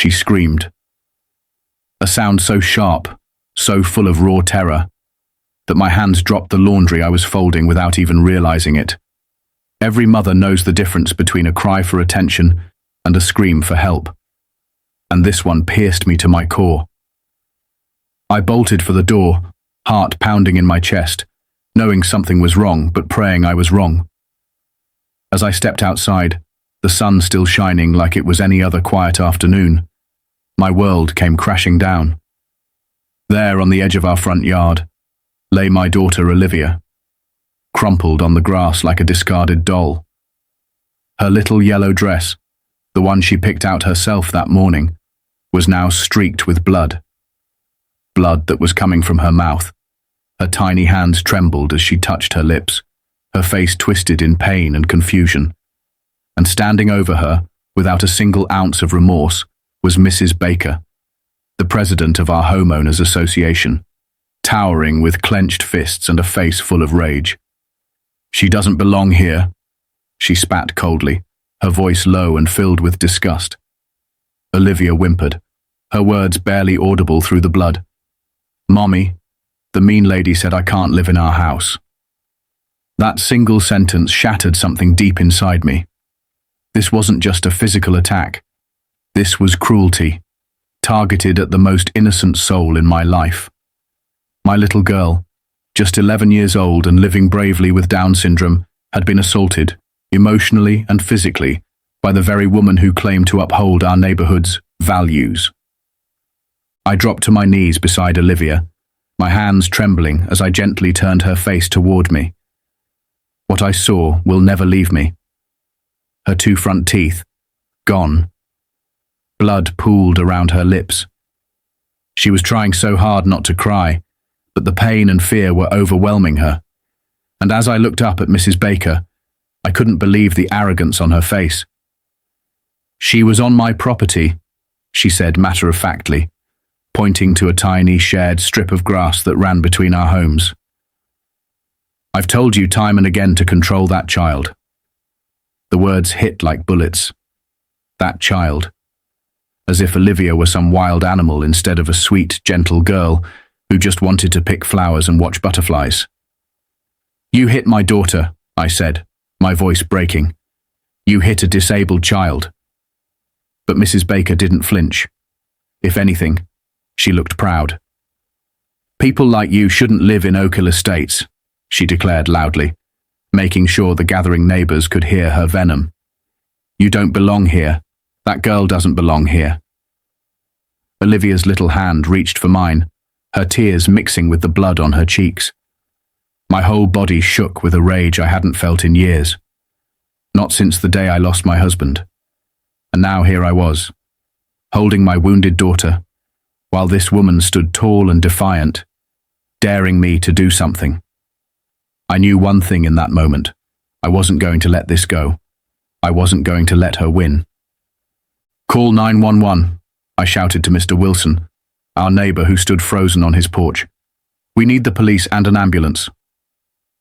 she screamed. A sound so sharp, so full of raw terror, that my hands dropped the laundry I was folding without even realizing it. Every mother knows the difference between a cry for attention and a scream for help, and this one pierced me to my core. I bolted for the door, heart pounding in my chest, knowing something was wrong but praying I was wrong. As I stepped outside, the sun still shining like it was any other quiet afternoon, my world came crashing down. There on the edge of our front yard lay my daughter Olivia, crumpled on the grass like a discarded doll. Her little yellow dress, the one she picked out herself that morning, was now streaked with blood. Blood that was coming from her mouth. Her tiny hands trembled as she touched her lips, her face twisted in pain and confusion. And standing over her, without a single ounce of remorse, was Mrs. Baker, the president of our homeowners association, towering with clenched fists and a face full of rage. "She doesn't belong here," she spat coldly, her voice low and filled with disgust. Olivia whimpered, her words barely audible through the blood. "Mommy, the mean lady said I can't live in our house." That single sentence shattered something deep inside me. This wasn't just a physical attack. This was cruelty, targeted at the most innocent soul in my life. My little girl, just 11 years old and living bravely with Down syndrome, had been assaulted, emotionally and physically, by the very woman who claimed to uphold our neighborhood's values. I dropped to my knees beside Olivia, my hands trembling as I gently turned her face toward me. What I saw will never leave me. Her 2 front teeth, gone. Blood pooled around her lips. She was trying so hard not to cry, but the pain and fear were overwhelming her. And as I looked up at Mrs. Baker, I couldn't believe the arrogance on her face. "She was on my property," she said matter-of-factly, pointing to a tiny shared strip of grass that ran between our homes. "I've told you time and again to control that child." The words hit like bullets. That child. As if Olivia were some wild animal instead of a sweet, gentle girl who just wanted to pick flowers and watch butterflies. "You hit my daughter," I said, my voice breaking. "You hit a disabled child." But Mrs. Baker didn't flinch. If anything, she looked proud. "People like you shouldn't live in Oak Hill Estates," she declared loudly, making sure the gathering neighbors could hear her venom. "You don't belong here. That girl doesn't belong here." Olivia's little hand reached for mine, her tears mixing with the blood on her cheeks. My whole body shook with a rage I hadn't felt in years. Not since the day I lost my husband. And now here I was, holding my wounded daughter, while this woman stood tall and defiant, daring me to do something. I knew one thing in that moment. I wasn't going to let this go. I wasn't going to let her win. "Call 911, I shouted to Mr. Wilson, our neighbor who stood frozen on his porch. "We need the police and an ambulance."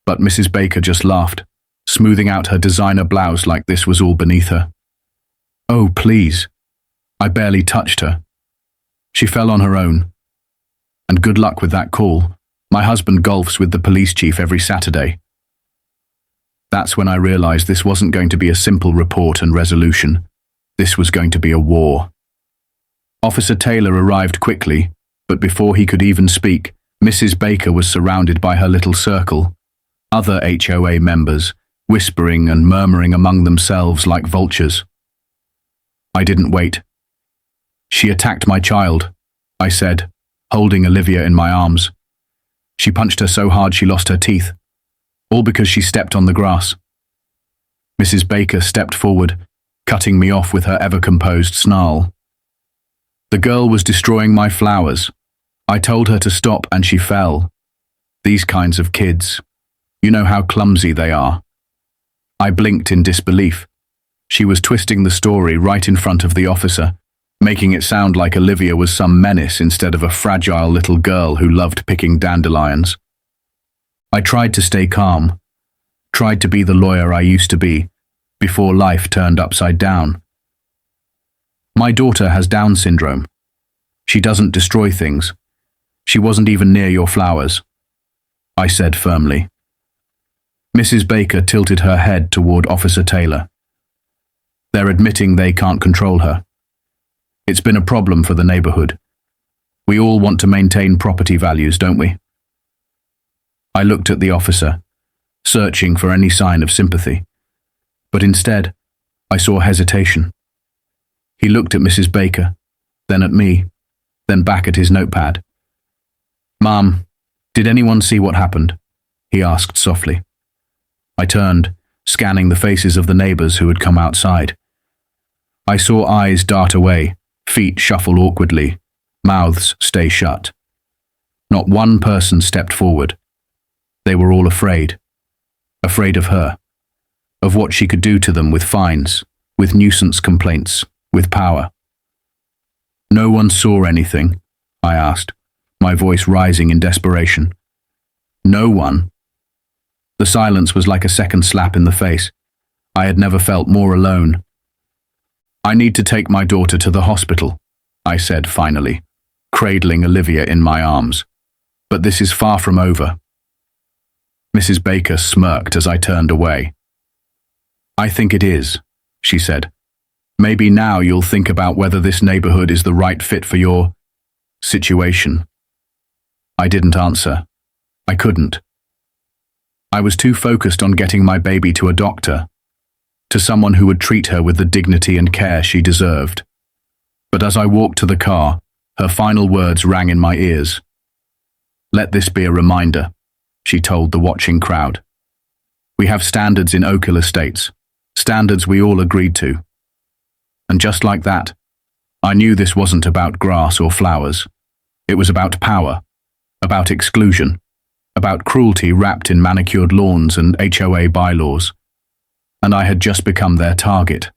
But Mrs. Baker just laughed, smoothing out her designer blouse like this was all beneath her. "Oh, please." I barely touched her. She fell on her own. And good luck with that call. My husband golfs with the police chief every Saturday. That's when I realized this wasn't going to be a simple report and resolution. This was going to be a war. Officer Taylor arrived quickly, but before he could even speak, Mrs. Baker was surrounded by her little circle, other HOA members, whispering and murmuring among themselves like vultures. I didn't wait. "She attacked my child," I said, holding Olivia in my arms. "She punched her so hard she lost her teeth, all because she stepped on the grass." Mrs. Baker stepped forward, cutting me off with her ever-composed snarl. "The girl was destroying my flowers. I told her to stop and she fell. These kinds of kids. You know how clumsy they are." I blinked in disbelief. She was twisting the story right in front of the officer, making it sound like Olivia was some menace instead of a fragile little girl who loved picking dandelions. I tried to stay calm, tried to be the lawyer I used to be, before life turned upside down. My daughter has Down syndrome. She doesn't destroy things. She wasn't even near your flowers," I said firmly. Mrs. Baker tilted her head toward Officer Taylor. "They're admitting they can't control her. It's been a problem for the neighborhood. We all want to maintain property values, don't we?" I looked at the officer, searching for any sign of sympathy. But instead, I saw hesitation. He looked at Mrs. Baker, then at me, then back at his notepad. "Ma'am, did anyone see what happened?" he asked softly. I turned, scanning the faces of the neighbors who had come outside. I saw eyes dart away, feet shuffle awkwardly, mouths stay shut. Not one person stepped forward. They were all afraid. Afraid of her. Of what she could do to them with fines, with nuisance complaints, with power. "No one saw anything?" I asked, my voice rising in desperation. "No one?" The silence was like a second slap in the face. I had never felt more alone. "I need to take my daughter to the hospital," I said finally, cradling Olivia in my arms. "But this is far from over." Mrs. Baker smirked as I turned away. "I think it is," she said. "Maybe now you'll think about whether this neighborhood is the right fit for your situation." I didn't answer. I couldn't. I was too focused on getting my baby to a doctor, to someone who would treat her with the dignity and care she deserved. But as I walked to the car, her final words rang in my ears. "Let this be a reminder," she told the watching crowd. "We have standards in Oak Hill Estates, standards we all agreed to." And just like that, I knew this wasn't about grass or flowers. It was about power, about exclusion, about cruelty wrapped in manicured lawns and HOA bylaws. And I had just become their target.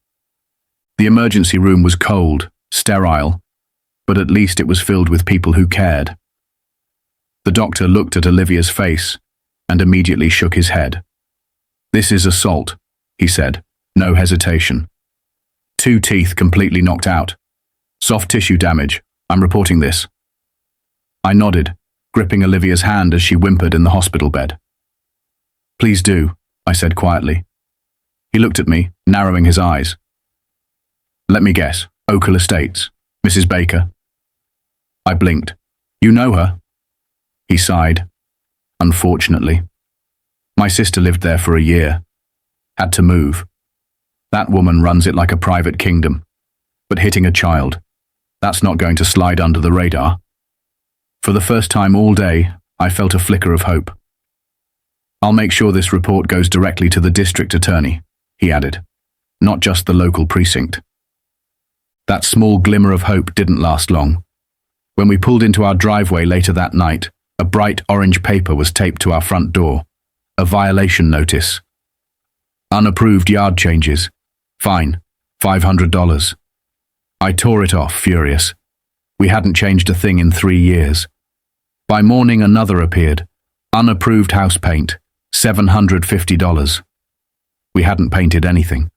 The emergency room was cold, sterile, but at least it was filled with people who cared. The doctor looked at Olivia's face and immediately shook his head. "This is assault," he said, no hesitation. "2 teeth completely knocked out. Soft tissue damage. I'm reporting this." I nodded, gripping Olivia's hand as she whimpered in the hospital bed. "Please do," I said quietly. He looked at me, narrowing his eyes. "Let me guess, Oak Hill Estates, Mrs. Baker?" I blinked. "You know her?" He sighed. "Unfortunately. My sister lived there for a year. Had to move. That woman runs it like a private kingdom. But hitting a child, that's not going to slide under the radar." For the first time all day, I felt a flicker of hope. "I'll make sure this report goes directly to the district attorney," he added, "not just the local precinct." That small glimmer of hope didn't last long. When we pulled into our driveway later that night, a bright orange paper was taped to our front door, a violation notice. "Unapproved yard changes. Fine, $500. I tore it off, furious. We hadn't changed a thing in 3 years. By morning, another appeared. "Unapproved house paint, $750. We hadn't painted anything.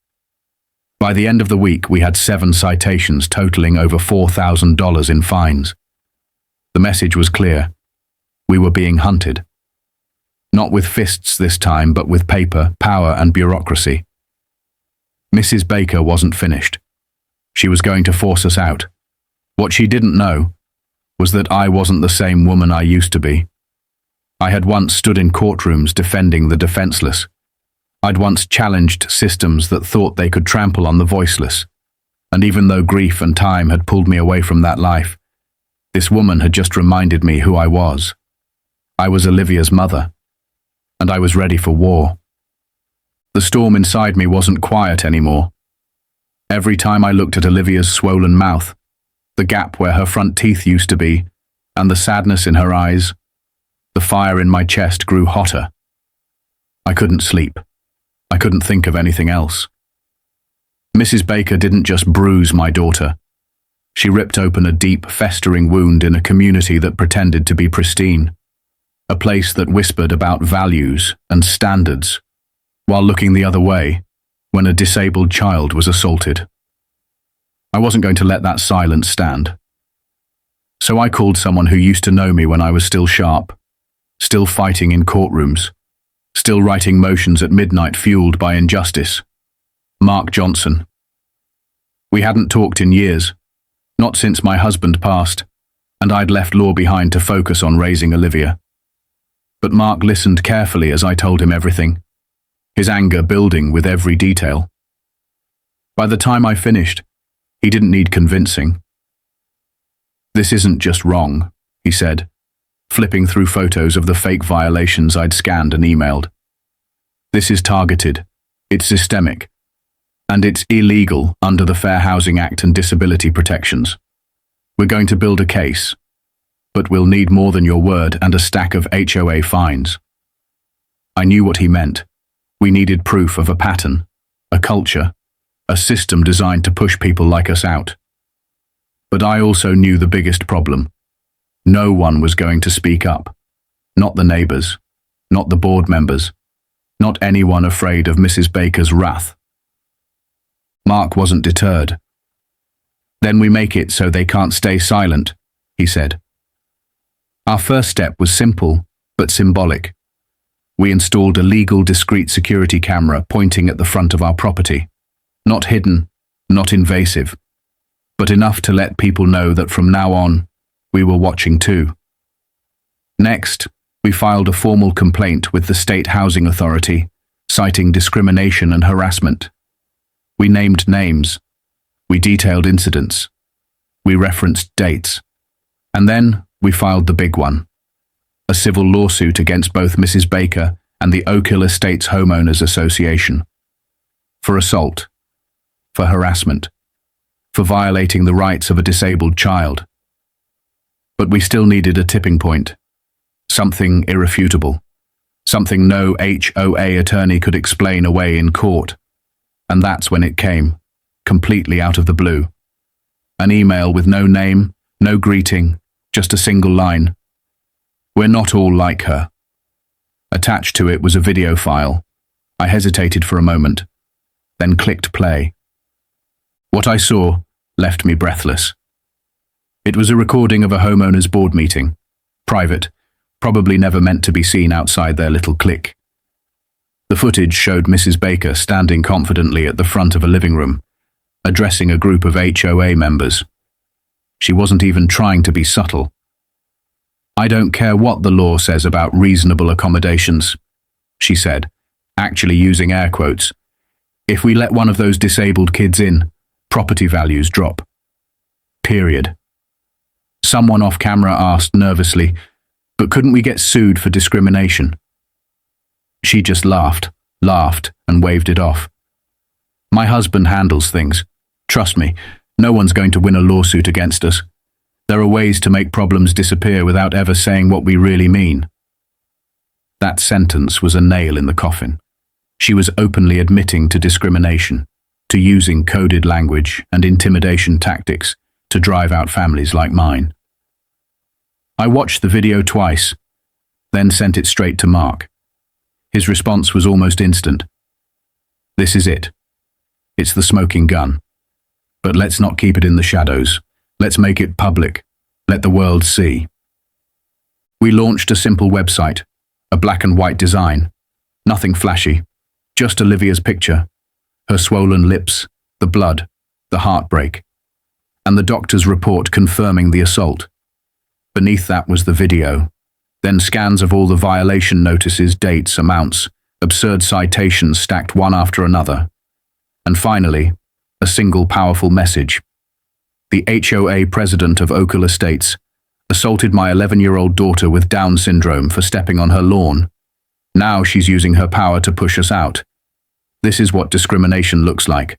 By the end of the week, we had 7 citations totaling over $4,000 in fines. The message was clear. We were being hunted. Not with fists this time, but with paper, power, and bureaucracy. Mrs. Baker wasn't finished. She was going to force us out. What she didn't know was that I wasn't the same woman I used to be. I had once stood in courtrooms defending the defenseless. I'd once challenged systems that thought they could trample on the voiceless. And even though grief and time had pulled me away from that life, this woman had just reminded me who I was. I was Olivia's mother, and I was ready for war. The storm inside me wasn't quiet anymore. Every time I looked at Olivia's swollen mouth, the gap where her front teeth used to be, and the sadness in her eyes, the fire in my chest grew hotter. I couldn't sleep. I couldn't think of anything else. Mrs. Baker didn't just bruise my daughter. She ripped open a deep, festering wound in a community that pretended to be pristine, a place that whispered about values and standards, while looking the other way when a disabled child was assaulted. I wasn't going to let that silence stand. So I called someone who used to know me when I was still sharp, still fighting in courtrooms, still writing motions at midnight fueled by injustice. Mark Johnson. We hadn't talked in years, not since my husband passed, and I'd left law behind to focus on raising Olivia. But Mark listened carefully as I told him everything, his anger building with every detail. By the time I finished, he didn't need convincing. "This isn't just wrong," he said, flipping through photos of the fake violations I'd scanned and emailed. "This is targeted, it's systemic, and it's illegal under the Fair Housing Act and disability protections. We're going to build a case, but we'll need more than your word and a stack of HOA fines." I knew what he meant. We needed proof of a pattern, a culture, a system designed to push people like us out. But I also knew the biggest problem. No one was going to speak up. Not the neighbors, not the board members, not anyone afraid of Mrs. Baker's wrath. Mark wasn't deterred. "Then we make it so they can't stay silent," he said. Our first step was simple, but symbolic. We installed a legal, discreet security camera pointing at the front of our property. Not hidden, not invasive, but enough to let people know that from now on, we were watching too. Next, we filed a formal complaint with the State Housing Authority, citing discrimination and harassment. We named names. We detailed incidents. We referenced dates. And then we filed the big one. A civil lawsuit against both Mrs. Baker and the Oak Hill Estates Homeowners Association. For assault. For harassment. For violating the rights of a disabled child. But we still needed a tipping point. Something irrefutable. Something no HOA attorney could explain away in court. And that's when it came, completely out of the blue. An email with no name, no greeting, just a single line. "We're not all like her." Attached to it was a video file. I hesitated for a moment, then clicked play. What I saw left me breathless. It was a recording of a homeowners board meeting, private, probably never meant to be seen outside their little clique. The footage showed Mrs. Baker standing confidently at the front of a living room, addressing a group of HOA members. She wasn't even trying to be subtle. "I don't care what the law says about reasonable accommodations," she said, actually using air quotes. "If we let one of those disabled kids in, property values drop. Period." Someone off camera asked nervously, "But couldn't we get sued for discrimination?" She just laughed, and waved it off. "My husband handles things. Trust me, no one's going to win a lawsuit against us. There are ways to make problems disappear without ever saying what we really mean." That sentence was a nail in the coffin. She was openly admitting to discrimination, to using coded language and intimidation tactics to drive out families like mine. I watched the video twice, then sent it straight to Mark. His response was almost instant. "This is it. It's the smoking gun. But let's not keep it in the shadows. Let's make it public. Let the world see." We launched a simple website, a black and white design. Nothing flashy, just Olivia's picture, her swollen lips, the blood, the heartbreak, and the doctor's report confirming the assault. Beneath that was the video, then scans of all the violation notices, dates, amounts, absurd citations stacked one after another. And finally, a single powerful message. "The HOA president of Oak Hill Estates assaulted my 11-year-old daughter with Down syndrome for stepping on her lawn. Now she's using her power to push us out. This is what discrimination looks like."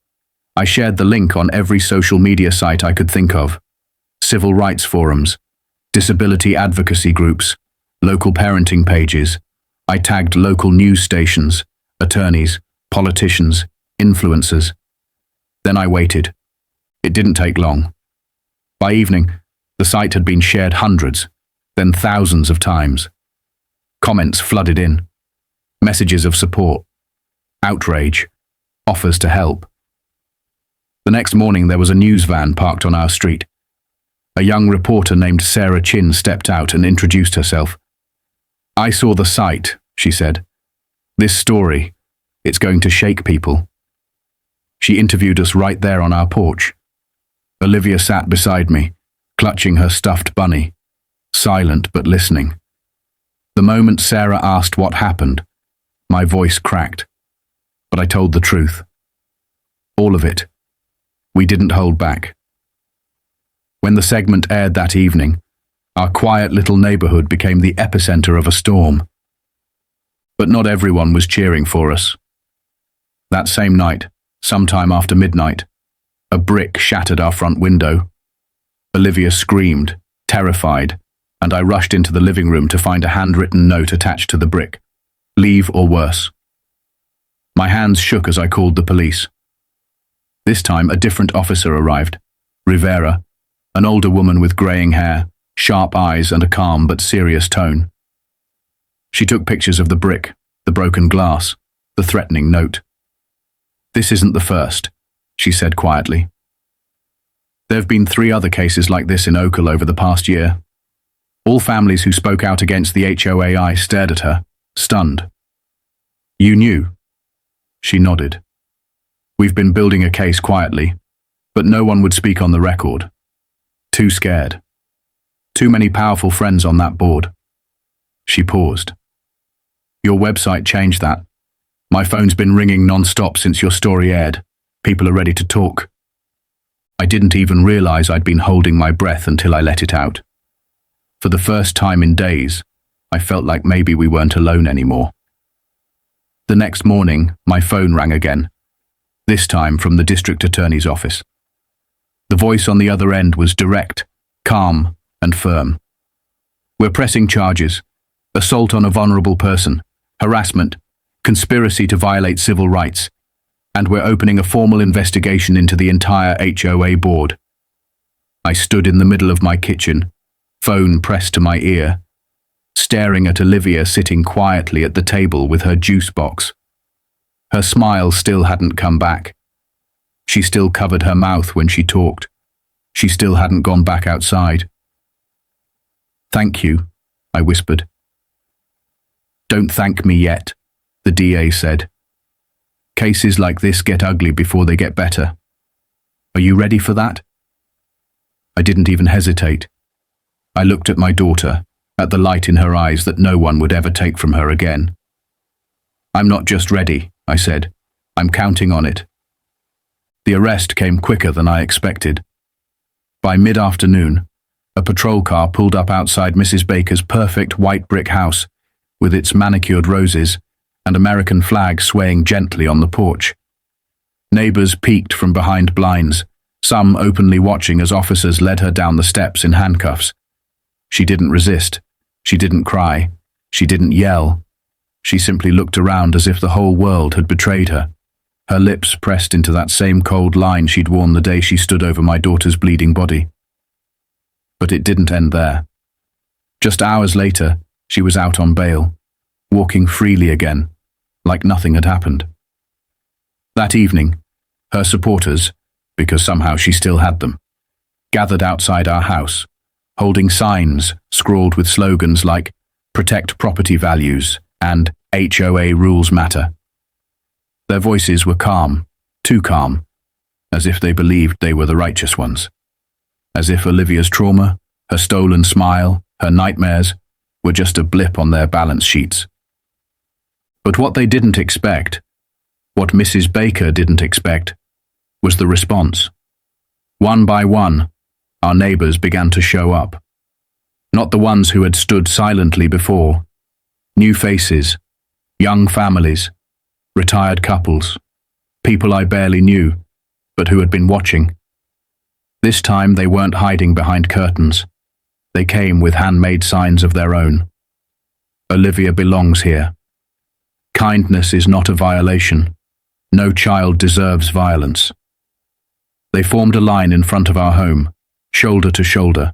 I shared the link on every social media site I could think of. Civil rights forums, disability advocacy groups, local parenting pages. I tagged local news stations, attorneys, politicians, influencers. Then I waited. It didn't take long. By evening, the site had been shared hundreds, then thousands of times. Comments flooded in. Messages of support, outrage, offers to help. The next morning there was a news van parked on our street. A young reporter named Sarah Chin stepped out and introduced herself. "I saw the site," she said. "This story, it's going to shake people." She interviewed us right there on our porch. Olivia sat beside me, clutching her stuffed bunny, silent but listening. The moment Sarah asked what happened, my voice cracked. But I told the truth. All of it. We didn't hold back. When the segment aired that evening, our quiet little neighborhood became the epicenter of a storm. But not everyone was cheering for us. That same night, sometime after midnight, a brick shattered our front window. Olivia screamed, terrified, and I rushed into the living room to find a handwritten note attached to the brick. "Leave or worse." My hands shook as I called the police. This time a different officer arrived, Rivera, an older woman with graying hair, sharp eyes and a calm but serious tone. She took pictures of the brick, the broken glass, the threatening note. "This isn't the first," she said quietly. "There have been 3 other cases like this in Oakle over the past year. All families who spoke out against the HOA stared at her, stunned. You knew?" She nodded. "We've been building a case quietly, but no one would speak on the record. Too scared. Too many powerful friends on that board." She paused. "Your website changed that. My phone's been ringing non-stop since your story aired. People are ready to talk." I didn't even realize I'd been holding my breath until I let it out. For the first time in days, I felt like maybe we weren't alone anymore. The next morning, my phone rang again, this time from the district attorney's office. The voice on the other end was direct, calm, and firm. "We're pressing charges: assault on a vulnerable person, harassment, conspiracy to violate civil rights, and we're opening a formal investigation into the entire HOA board." I stood in the middle of my kitchen, phone pressed to my ear, staring at Olivia sitting quietly at the table with her juice box. Her smile still hadn't come back. She still covered her mouth when she talked. She still hadn't gone back outside. "Thank you," I whispered. "Don't thank me yet," the DA said. "Cases like this get ugly before they get better. Are you ready for that?" I didn't even hesitate. I looked at my daughter, at the light in her eyes that no one would ever take from her again. "I'm not just ready," I said. "I'm counting on it." The arrest came quicker than I expected. By mid-afternoon, a patrol car pulled up outside Mrs. Baker's perfect white brick house, with its manicured roses and American flag swaying gently on the porch. Neighbors peeked from behind blinds, some openly watching as officers led her down the steps in handcuffs. She didn't resist. She didn't cry. She didn't yell. She simply looked around as if the whole world had betrayed her, her lips pressed into that same cold line she'd worn the day she stood over my daughter's bleeding body. But it didn't end there. Just hours later, she was out on bail, walking freely again, like nothing had happened. That evening, her supporters, because somehow she still had them, gathered outside our house, holding signs scrawled with slogans like "Protect Property Values" and "HOA Rules Matter." Their voices were calm, too calm, as if they believed they were the righteous ones. As if Olivia's trauma, her stolen smile, her nightmares, were just a blip on their balance sheets. But what they didn't expect, what Mrs. Baker didn't expect, was the response. One by one, our neighbors began to show up. Not the ones who had stood silently before. New faces, young families, retired couples, people I barely knew, but who had been watching. This time they weren't hiding behind curtains. They came with handmade signs of their own. Olivia belongs here. Kindness is not a violation. No child deserves violence. They formed a line in front of our home, shoulder to shoulder,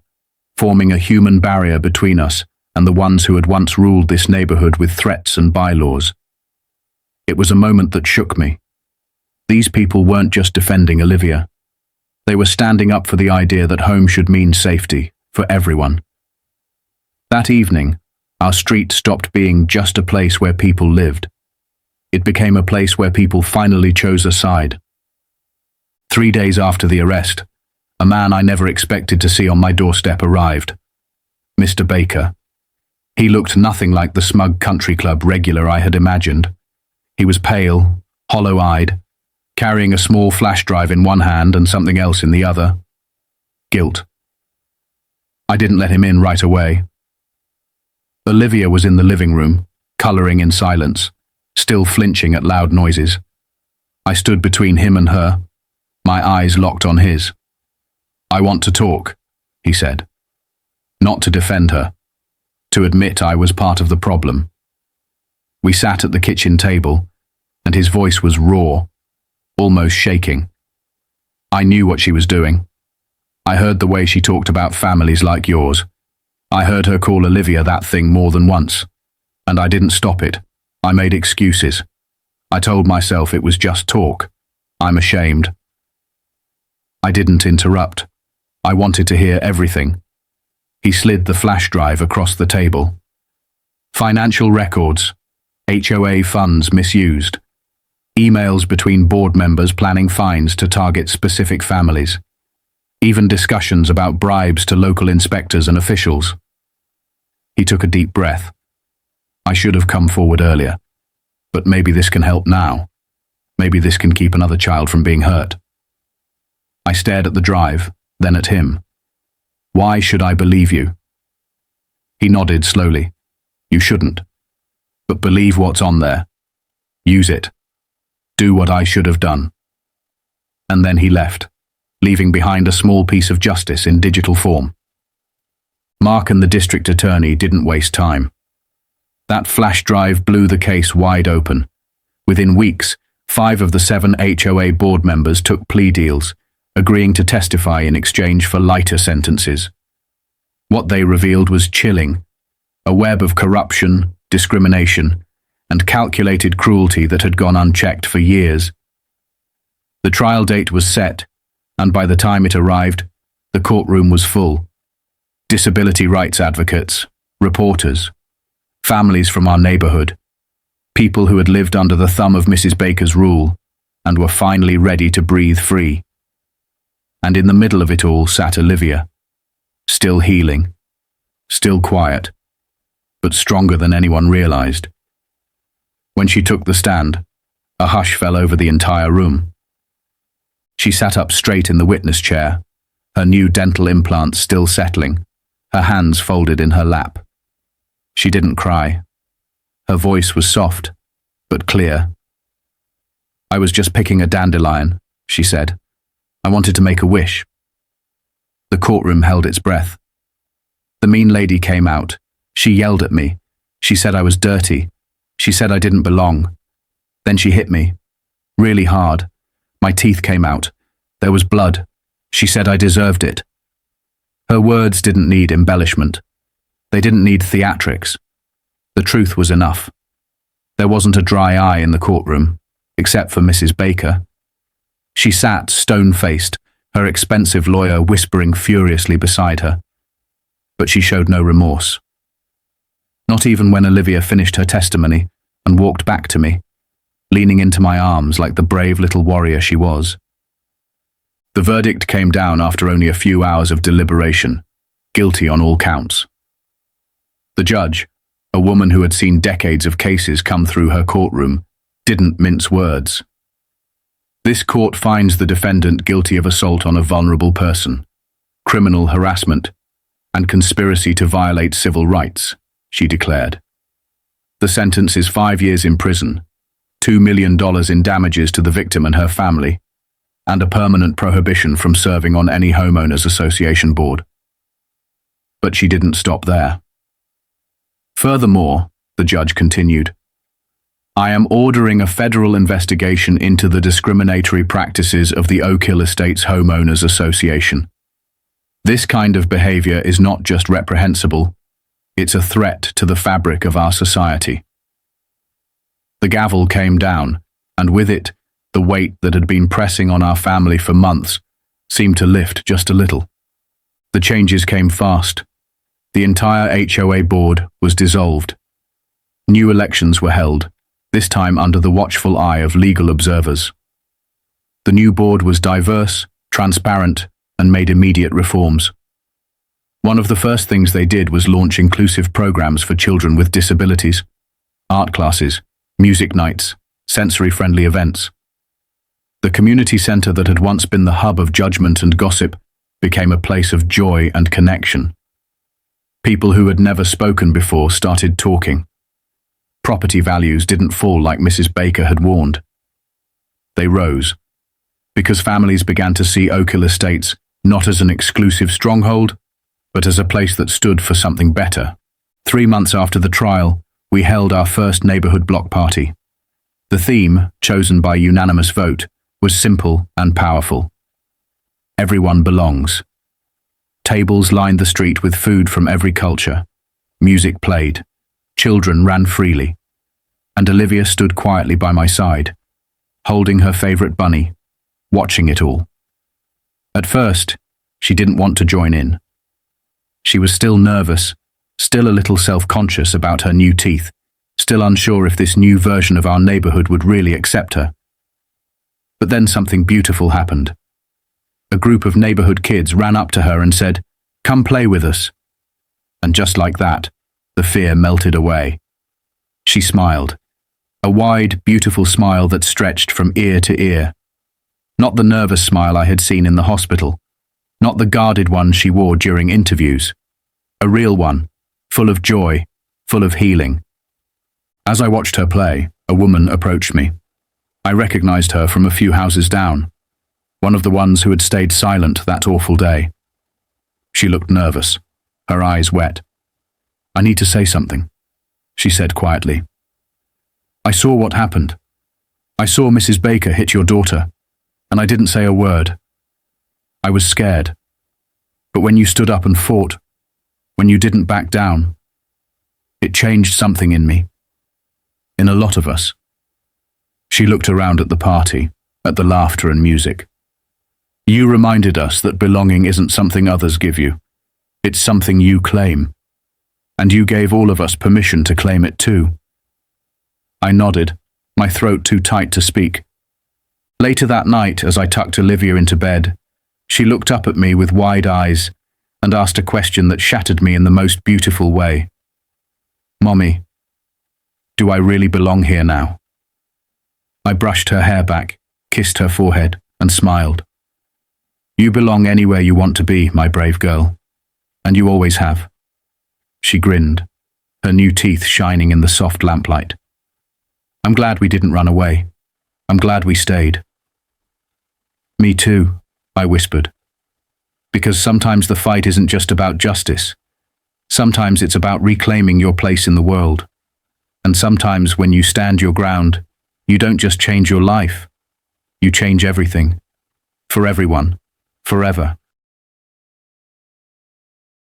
forming a human barrier between us and the ones who had once ruled this neighborhood with threats and bylaws. It was a moment that shook me. These people weren't just defending Olivia. They were standing up for the idea that home should mean safety for everyone. That evening, our street stopped being just a place where people lived. It became a place where people finally chose a side. 3 days after the arrest, a man I never expected to see on my doorstep arrived. Mr. Baker. He looked nothing like the smug country club regular I had imagined. He was pale, hollow-eyed, carrying a small flash drive in one hand and something else in the other. Guilt. I didn't let him in right away. Olivia was in the living room, colouring in silence, still flinching at loud noises. I stood between him and her, my eyes locked on his. "I want to talk," he said. Not to defend her, to admit I was part of the problem. We sat at the kitchen table, and his voice was raw, almost shaking. I knew what she was doing. I heard the way she talked about families like yours. I heard her call Olivia that thing more than once, and I didn't stop it. I made excuses. I told myself it was just talk. I'm ashamed. I didn't interrupt. I wanted to hear everything. He slid the flash drive across the table. Financial records, HOA funds misused, emails between board members planning fines to target specific families, even discussions about bribes to local inspectors and officials. He took a deep breath. I should have come forward earlier, but maybe this can help now. Maybe this can keep another child from being hurt. I stared at the drive, then at him. "Why should I believe you?" He nodded slowly. "You shouldn't. But believe what's on there. Use it. Do what I should have done." And then he left, leaving behind a small piece of justice in digital form. Mark and the district attorney didn't waste time. That flash drive blew the case wide open. Within weeks, 5 of the 7 HOA board members took plea deals, agreeing to testify in exchange for lighter sentences. What they revealed was chilling, a web of corruption, discrimination, and calculated cruelty that had gone unchecked for years. The trial date was set, and by the time it arrived, the courtroom was full. Disability rights advocates, reporters, families from our neighborhood, people who had lived under the thumb of Mrs. Baker's rule and were finally ready to breathe free. And in the middle of it all sat Olivia, still healing, still quiet, but stronger than anyone realized. When she took the stand, a hush fell over the entire room. She sat up straight in the witness chair, her new dental implants still settling, her hands folded in her lap. She didn't cry. Her voice was soft, but clear. "I was just picking a dandelion," she said. "I wanted to make a wish." The courtroom held its breath. The mean lady came out. She yelled at me. She said I was dirty. She said I didn't belong. Then she hit me. Really hard. My teeth came out. There was blood. She said I deserved it. Her words didn't need embellishment. They didn't need theatrics. The truth was enough. There wasn't a dry eye in the courtroom, except for Mrs. Baker. She sat stone-faced, her expensive lawyer whispering furiously beside her. But she showed no remorse. Not even when Olivia finished her testimony and walked back to me, leaning into my arms like the brave little warrior she was. The verdict came down after only a few hours of deliberation, guilty on all counts. The judge, a woman who had seen decades of cases come through her courtroom, didn't mince words. "This court finds the defendant guilty of assault on a vulnerable person, criminal harassment, and conspiracy to violate civil rights," she declared. The sentence is 5 years in prison, $2 million in damages to the victim and her family, and a permanent prohibition from serving on any homeowners association board. But she didn't stop there. Furthermore, the judge continued, "I am ordering a federal investigation into the discriminatory practices of the Oak Hill Estates Homeowners Association. This kind of behavior is not just reprehensible, it's a threat to the fabric of our society." The gavel came down, and with it, the weight that had been pressing on our family for months seemed to lift just a little. The changes came fast. The entire HOA board was dissolved. New elections were held, this time under the watchful eye of legal observers. The new board was diverse, transparent, and made immediate reforms. One of the first things they did was launch inclusive programs for children with disabilities, art classes, music nights, sensory-friendly events. The community center that had once been the hub of judgment and gossip became a place of joy and connection. People who had never spoken before started talking. Property values didn't fall like Mrs. Baker had warned. They rose, because families began to see Oak Hill Estates not as an exclusive stronghold, but as a place that stood for something better. 3 months after the trial, we held our first neighborhood block party. The theme, chosen by unanimous vote, was simple and powerful. Everyone belongs. Tables lined the street with food from every culture. Music played. Children ran freely. And Olivia stood quietly by my side, holding her favorite bunny, watching it all. At first, she didn't want to join in. She was still nervous, still a little self-conscious about her new teeth, still unsure if this new version of our neighborhood would really accept her. But then something beautiful happened. A group of neighborhood kids ran up to her and said, "Come play with us." And just like that, the fear melted away. She smiled, a wide, beautiful smile that stretched from ear to ear. Not the nervous smile I had seen in the hospital, not the guarded one she wore during interviews. A real one, full of joy, full of healing. As I watched her play, a woman approached me. I recognized her from a few houses down, one of the ones who had stayed silent that awful day. She looked nervous, her eyes wet. "I need to say something," she said quietly. "I saw what happened. I saw Mrs. Baker hit your daughter, and I didn't say a word. I was scared. But when you stood up and fought, when you didn't back down, it changed something in me. In a lot of us." She looked around at the party, at the laughter and music. "You reminded us that belonging isn't something others give you. It's something you claim. And you gave all of us permission to claim it too." I nodded, my throat too tight to speak. Later that night, as I tucked Olivia into bed, she looked up at me with wide eyes and asked a question that shattered me in the most beautiful way. "Mommy, do I really belong here now?" I brushed her hair back, kissed her forehead, and smiled. "You belong anywhere you want to be, my brave girl. And you always have." She grinned, her new teeth shining in the soft lamplight. "I'm glad we didn't run away. I'm glad we stayed." "Me too," I whispered. "Because sometimes the fight isn't just about justice. Sometimes it's about reclaiming your place in the world. And sometimes when you stand your ground, you don't just change your life. You change everything. For everyone. Forever."